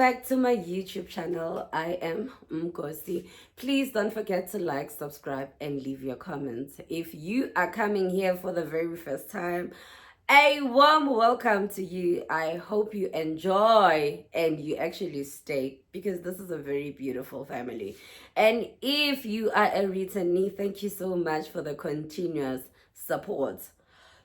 back to my YouTube channel. I am Mgosi. Please don't forget to like, subscribe, and leave your comments. If you are coming here for the very first time, a warm welcome to you. I hope you enjoy and you actually stay because this is a very beautiful family. And if you are a returnee, thank you so much for the continuous support.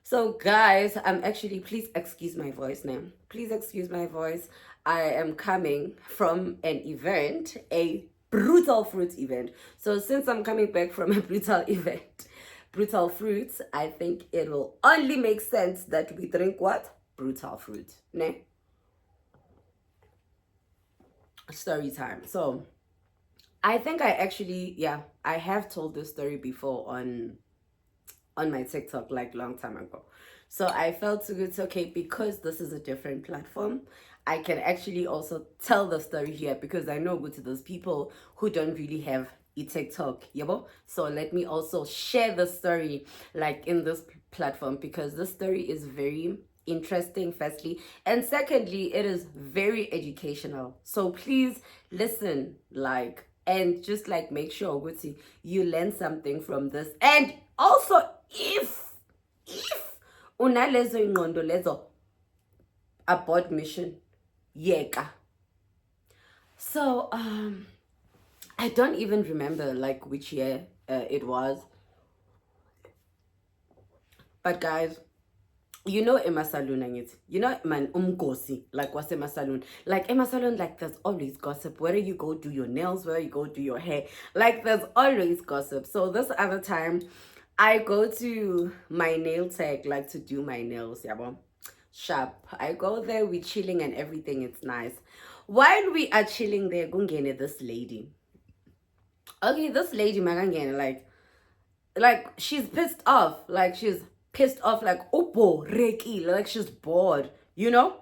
So guys, I'm actually, please excuse my voice now. Please excuse my voice. I am coming from an event, a brutal fruit event. So since I'm coming back from a brutal event, brutal fruits, I think it will only make sense that we drink what? Brutal fruit. Ne? Story time. So I think I actually, I have told this story before on my TikTok like long time ago. So I felt so good, okay, because this is a different platform, I can actually also tell the story here because I know good to those people who don't really have a TikTok, yabo. So let me also share the story like in this platform because the story is very interesting firstly, and secondly it is very educational. So please listen, like, and just like make sure Guti, you learn something from this. And also if unalezo ingqondo lezo abort mission yeka. So I don't even remember like which year it was, but guys, you know Emma Saloon and it, you know man umgosi, like what's Emma Saloon, like Emma Saloon, like there's always gossip whether you go do your nails, whether you go do your hair, like there's always gossip. So this other time I go to my nail tech, like to do my nails, yabo, sharp. I go there, we chilling and everything, it's nice. While we are chilling there, gungene this lady. Okay, this lady magangene, like she's pissed off, like she's pissed off, like opo reki, like she's bored, you know.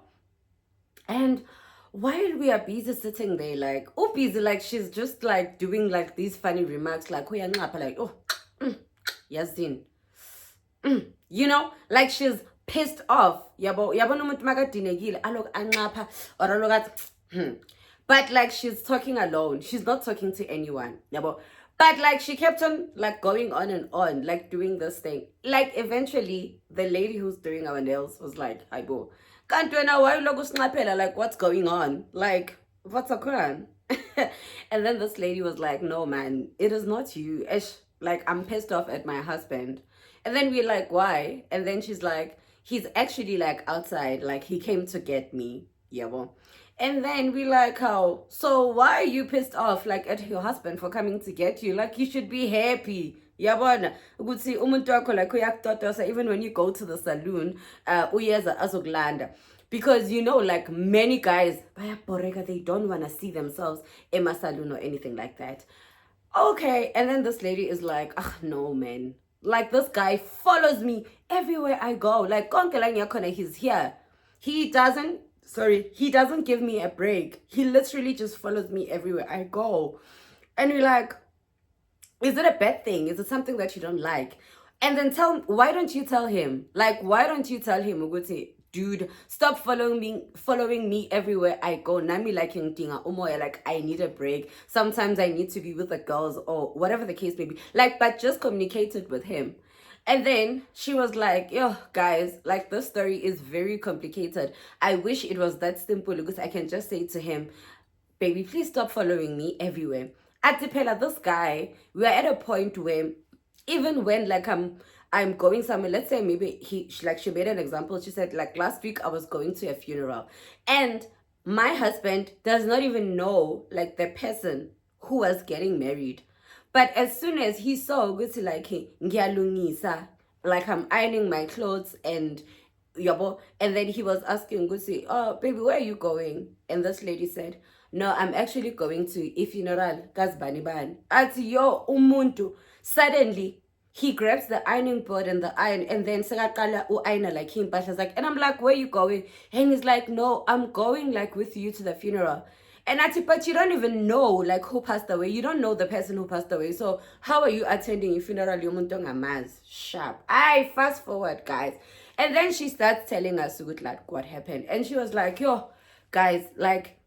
And while we are busy sitting there, like oh busy, like she's just like doing like these funny remarks, like like oh yazin, you know, like she's pissed off, yabo nomuntu makadinekile alok anqapha or alok but like she's talking alone, she's not talking to anyone, yabo. But like she kept on like going on and on, like doing this thing. Like eventually the lady who's doing our nails was like, "Hi bo, can't you now? Why you look like what's going on? Like what's a Quran?" And then this lady was like, "No man, it is not you. Ish, like I'm pissed off at my husband." And then we're like, "Why?" And then she's like, "He's actually like outside, like he came to get me." Yeah, well. And then we like, how? So why are you pissed off like at your husband for coming to get you? Like you should be happy. Yabona ukuthi umuntu wakho like uyakutotosa even when you go to the saloon uyeza azokulanda, because you know like many guys bayaboreka, they don't want to see themselves in a saloon or anything like that. Okay, and then this lady is like, ah, no man, like this guy follows me everywhere I go, like konke la ngiya khona he's here. He doesn't give me a break. He literally just follows me everywhere I go. And we're like, is it a bad thing? Is it something that you don't like? And then why don't you tell him? Like, why don't you tell him, Uguti, dude, stop following me everywhere I go. Nami like tinga umoya, like I need a break. Sometimes I need to be with the girls or whatever the case may be. Like, but just communicate it with him. And then she was like, yo, guys, like this story is very complicated. I wish it was that simple because I can just say to him, baby, please stop following me everywhere. At Pela, this guy, we are at a point where even when like I'm going somewhere, let's say maybe she made an example. She said like last week I was going to a funeral and my husband does not even know like the person who was getting married. But as soon as he saw ukuthi like ngiyalungisa, like I'm ironing my clothes and yabo, and then he was asking Gusi, oh baby, where are you going? And this lady said, no, I'm actually going to a funeral kazibani bani. Athi yo umuntu. Suddenly he grabs the ironing board and the iron, and then sekaqala u-ayina like him, like, and I'm like, where are you going? And he's like, no, I'm going like with you to the funeral. And I said, but you don't even know like who passed away. You don't know the person who passed away. So how are you attending a funeral? Sharp. I fast forward, guys. And then she starts telling us like what happened. And she was like, yo, guys, like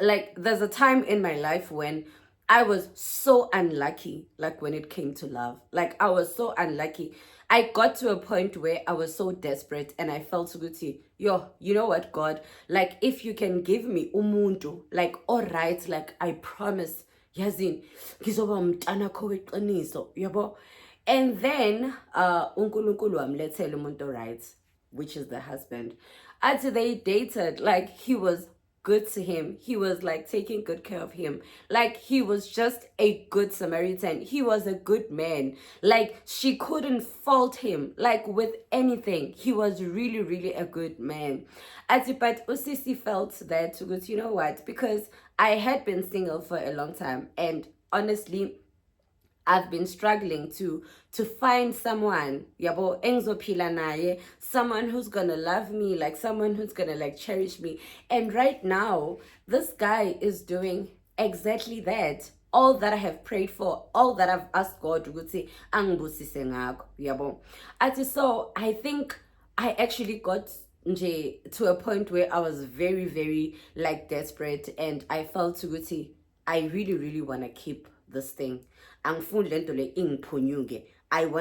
like there's a time in my life when I was so unlucky, like when it came to love. Like I was so unlucky. I got to a point where I was so desperate and I felt guti, yo, you know what, God? Like if you can give me umuntu, like all right, like I promise, yazin, ngizoba umntana kho weqiniso, yabo. And then uNkulunkulu wamlethela umuntu right, which is the husband. After they dated, like he was good to him. He was like taking good care of him. Like he was just a good Samaritan. He was a good man. Like she couldn't fault him like with anything. He was really, really a good man. But Usisi felt that because you know what? Because I had been single for a long time and honestly I've been struggling to find someone, yabo, engizophila naye, someone who's gonna love me, like someone who's gonna like cherish me. And right now, this guy is doing exactly that. All that I have prayed for, all that I've asked God ukuthi angibusise ngakho, yabo. So I think I actually got to a point where I was very, very like desperate, and I felt ukuthi I really, really wanna keep this thing. I want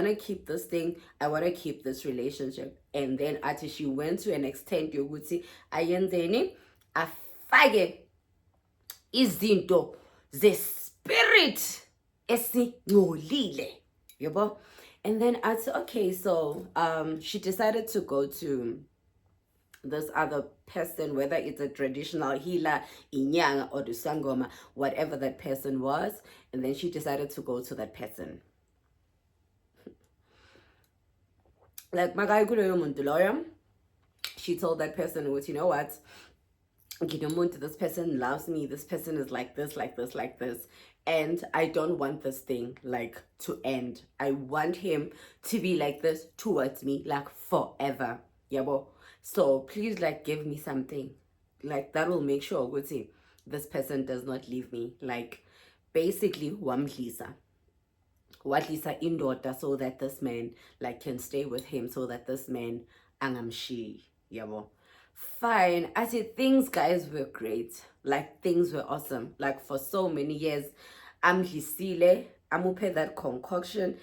to keep this thing. I want to keep this relationship. And then after she went to an extent yokuthi ayenzeni afake izinto ze-spirit esingcolile. Yabo? And then I said, okay, so she decided to go to this other person, whether it's a traditional healer, inyanga, or the sangoma, whatever that person was. And then she decided to go to that person. Like, she told that person, you know what? This person loves me. This person is like this, like this, like this. And I don't want this thing like to end. I want him to be like this towards me, like forever. Yabo. So please like give me something like that will make sure ukuthi this person does not leave me. Like basically wamdlisa indoda so that this man like can stay with him, so that this man angamshiyi, yabo. Fine. I said things, guys, were great. Like things were awesome. Like for so many years, amdlisile, amupe that concoction.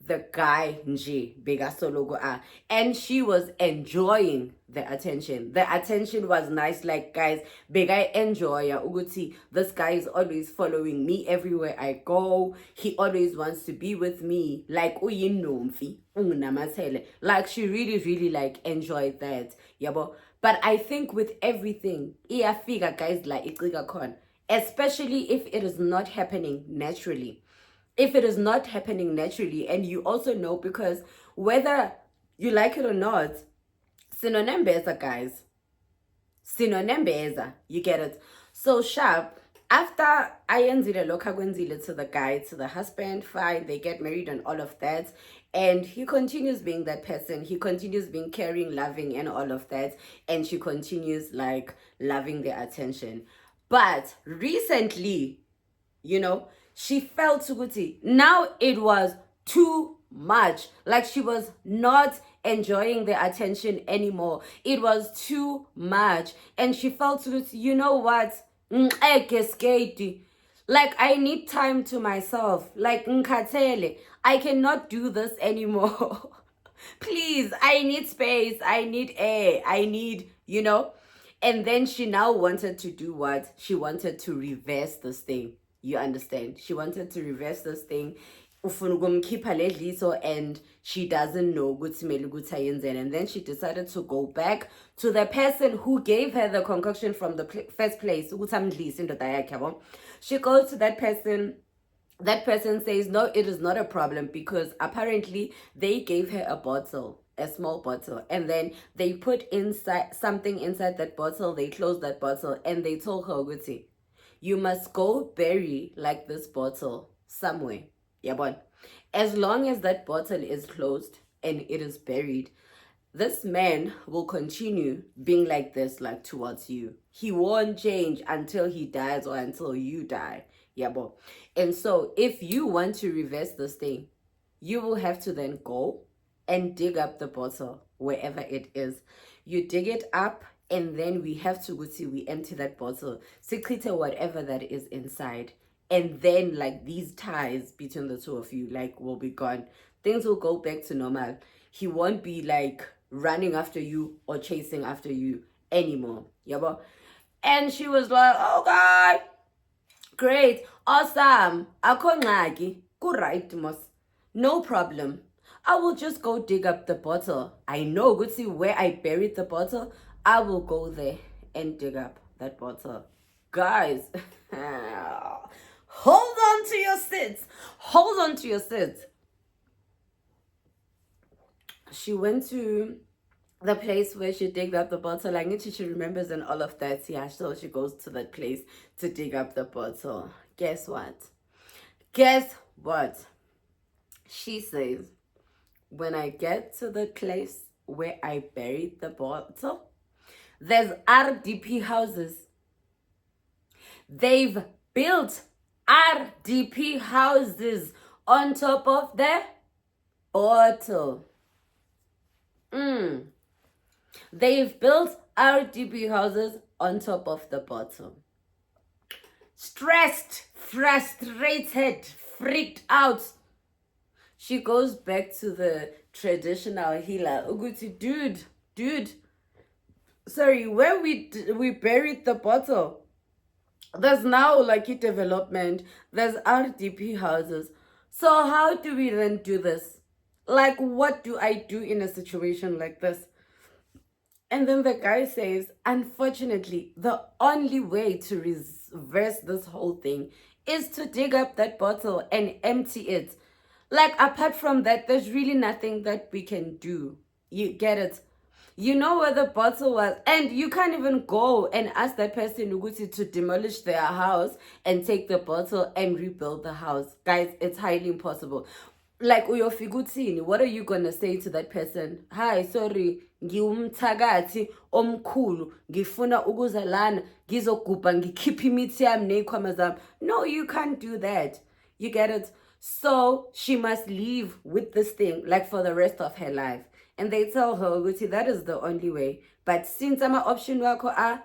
The guy nje bekasologo and she was enjoying the attention. The attention was nice. Like, guys, I enjoy uguti. This guy is always following me everywhere I go. He always wants to be with me. Like uyinomfi ungunamatele. Like she really, really like enjoyed that. Yabo. But I think with everything, iyafika, guys, like iqiga khona, especially if it is not happening naturally. If it is not happening naturally, and you also know, because whether you like it or not, sinonembeza, guys. Sinonembeza. You get it? So sharp. After ayenzile lokha kwenzile to the guy, to the husband, fine, they get married and all of that. And he continues being that person. He continues being caring, loving, and all of that. And she continues like loving their attention. But recently, you know, she felt Suguti. Now it was too much. Like she was not enjoying the attention anymore. It was too much. And she felt Suguti, you know what? Like I need time to myself. Like I cannot do this anymore. Please, I need space. I need air. I need, you know. And then she now wanted to do what? She wanted to reverse this thing. You understand? She wanted to reverse this thing. And she doesn't know. And then she decided to go back to the person who gave her the concoction from the first place. She goes to that person. That person says, no, it is not a problem, because apparently they gave her a bottle, a small bottle, and then they put inside something inside that bottle. They closed that bottle and they told her, Guti, you must go bury like this bottle somewhere. Yeah, but as long as that bottle is closed and it is buried, this man will continue being like this, like towards you. He won't change until he dies or until you die. Yeah, but and so if you want to reverse this thing, you will have to then go and dig up the bottle wherever it is. You dig it up and then we have to go see, we empty that bottle, secrete whatever that is inside, and then like these ties between the two of you like will be gone. Things will go back to normal. He won't be like running after you or chasing after you anymore. Yabo. And she was like, okay, great, awesome, akho ngxaki, ku-right mos, no problem. I will just go dig up the bottle. I know, good see where I buried the bottle. I will go there and dig up that bottle. Guys, hold on to your seats. Hold on to your seats. She went to the place where she digged up the bottle. I guess she remembers and all of that. Yeah, so she goes to that place to dig up the bottle. Guess what? Guess what? She says, when I get to the place where I buried the bottle, there's RDP houses. They've built RDP houses on top of the bottle. They've built RDP houses on top of the bottle. Stressed, frustrated, freaked out. She goes back to the traditional healer. Uguti, dude, sorry, where we buried the bottle, there's now like a development, there's RDP houses. So how do we then do this? Like, what do I do in a situation like this? And then the guy says, unfortunately, the only way to reverse this whole thing is to dig up that bottle and empty it. Like, apart from that, there's really nothing that we can do. You get it? You know where the bottle was, and you can't even go and ask that person to demolish their house and take the bottle and rebuild the house. Guys, it's highly impossible. Like, uyofika, what are you gonna say to that person? Hi, sorry, ngiwumthakathi omkhulu, ngifuna ukuza lana, ngizogubha ngikhipha imithi yami nezikhwama zami. No, you can't do that. You get it? So she must live with this thing like for the rest of her life. And they tell her, Guti, that is the only way. But since I'm an option wako are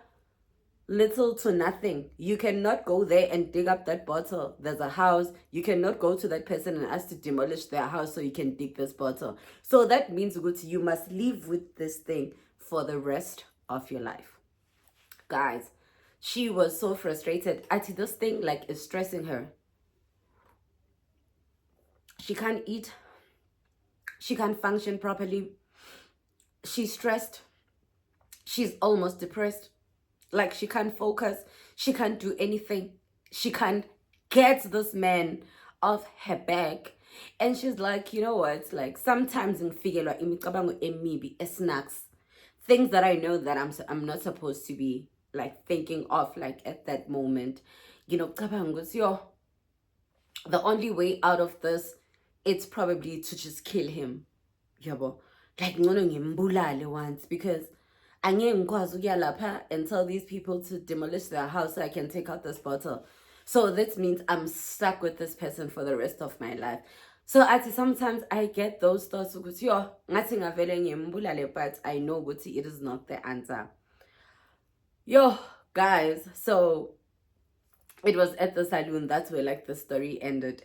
little to nothing, you cannot go there and dig up that bottle. There's a house. You cannot go to that person and ask to demolish their house so you can dig this bottle. So that means, Guti, you must live with this thing for the rest of your life. Guys, she was so frustrated. Ati, this thing like is stressing her. She can't eat. She can't function properly. She's stressed. She's almost depressed. Like, she can't focus. She can't do anything. She can't get this man off her back. And she's like, you know what? Like, sometimes in figure maybe snacks, things that I know that I'm not supposed to be like thinking of like at that moment. You know, the only way out of this, it's probably to just kill him. Yabo. Like, ngono ngimbulale once, because angeke ngikwazi ukuya lapha and tell these people to demolish their house so I can take out this bottle. So this means I'm stuck with this person for the rest of my life. So sometimes I get those thoughts, but I know it is not the answer. Yo, guys, so it was at the salon. That's where like the story ended.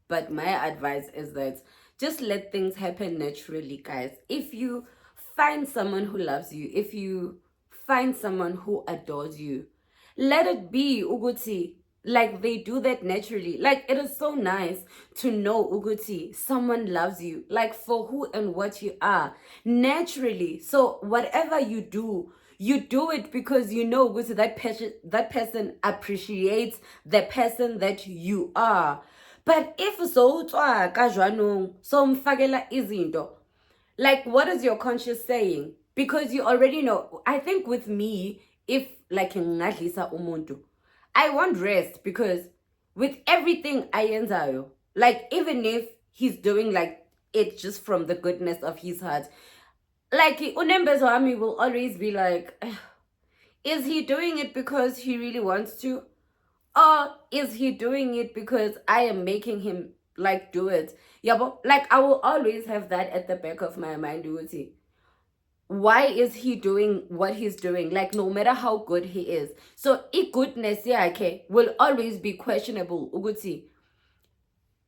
But my advice is that just let things happen naturally, guys. If you find someone who loves you, if you find someone who adores you, let it be, Uguti. Like, they do that naturally. Like, it is so nice to know, Uguti, someone loves you, like, for who and what you are, naturally. So whatever you do it because you know, Uguti, that person appreciates the person that you are. But if so mfakela izinto, like, what is your conscience saying? Because you already know. I think with me, if like ngadlisa umuntu, I won't rest, because with everything I enzayo, like, even if he's doing like it just from the goodness of his heart, like unembezo wami will always be like, is he doing it because he really wants to? Or is he doing it because I am making him like do it? Yeah, but like, I will always have that at the back of my mind, Uti. why is he doing what he's doing? Like, no matter how good he is. So, goodness yakhe will always be questionable. Uguti,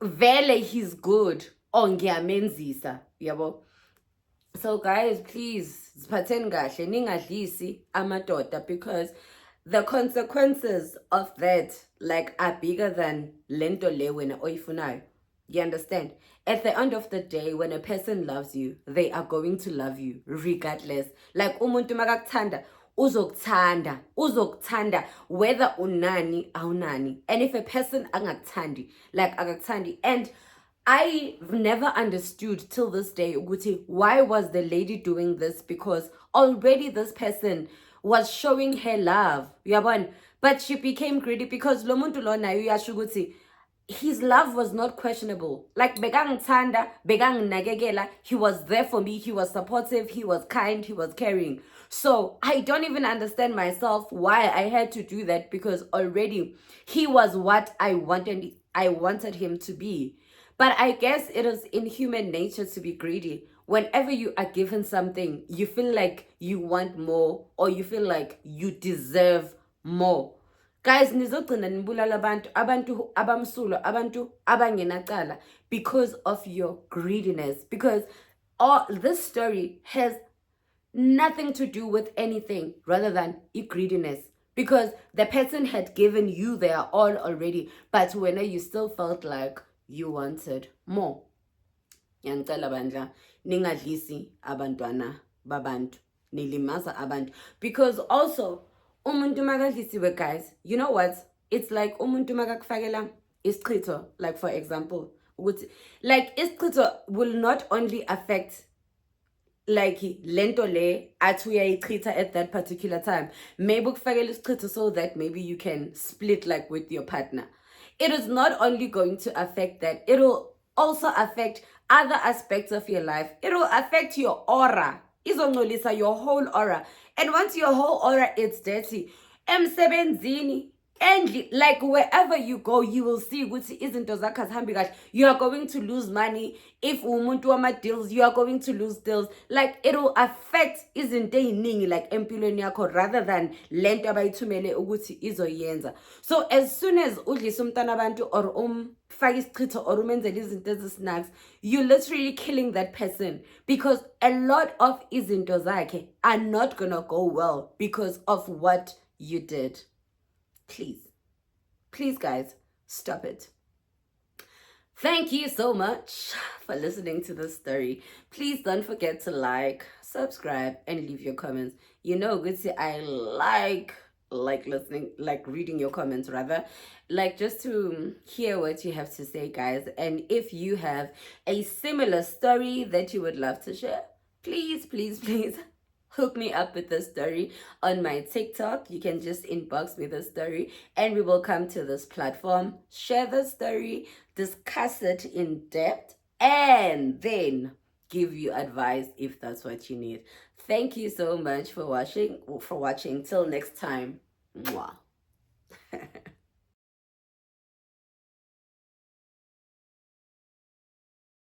vele he's good. Or ngiyamenzisa. Yabo. So, guys, please, ziphatheni kahle, ningadlisi amadoda, because the consequences of that, like, are bigger than lento le wena oyifunayo. You understand? At the end of the day, when a person loves you, they are going to love you regardless. Like, umuntu makakuthanda, uzokuthanda, whether unani awunani. And if a person angakuthandi, like akakuthandi, and I've never understood till this day, Uguti, why was the lady doing this? Because already this person was showing her love, yabon, but she became greedy because lo muntu lona uyasho ukuthi his love was not questionable. Like, bekangithanda, bekanginakekela, he was there for me, he was supportive, he was kind, he was caring. So I don't even understand myself why I had to do that, because already he was what I wanted him to be. But I guess it is in human nature to be greedy. Whenever you are given something, you feel like you want more, or you feel like you deserve more. Guys, nizogcina nibulala abantu abamsulo, abantu abangenacala, because of your greediness. Because all this story has nothing to do with anything rather than greediness. Because the person had given you their all already, but when you still felt like you wanted more. Yanicela bandla, ningadlisi abantwana babantu, nilimaza abantu. Because also, umuntu makadlisiwe, guys, you know what? It's like umuntu makakufakela isichitho, like for example, like isichitho will not only affect like lento le athi uyayichitha at that particular time. Maybe ukufakela isichitho so that maybe you can split like with your partner. It is not only going to affect that, it will also affect other aspects of your life. It will affect your aura. Izongcolisa your whole aura. And once your whole aura is dirty, emsebenzini, and like wherever you go, you will see ukuthi izinto zakho azihambi kahle. You are going to lose money. If umuntu wama deals, you are going to lose deals. Like, it will affect izinto eziningi like empilweni yakho, rather than lento abayithumele ukuthi izoyenza. So as soon as udlisa umntana abantu, or faka isichitho, or umenzela izinto ezisnacks, you literally killing that person, because a lot of izinto zakhe are not gonna go well because of what you did. Please guys, stop it. Thank you so much for listening to this story. Please don't forget to like, subscribe, and leave your comments. You know, Gutsy, I like listening, like reading your comments rather, like just to hear what you have to say, guys. And if you have a similar story that you would love to share, please hook me up with the story on my TikTok. You can just inbox me the story, and we will come to this platform, share the story, discuss it in depth, and then give you advice if that's what you need. Thank you so much for watching. Till next time. Mwah.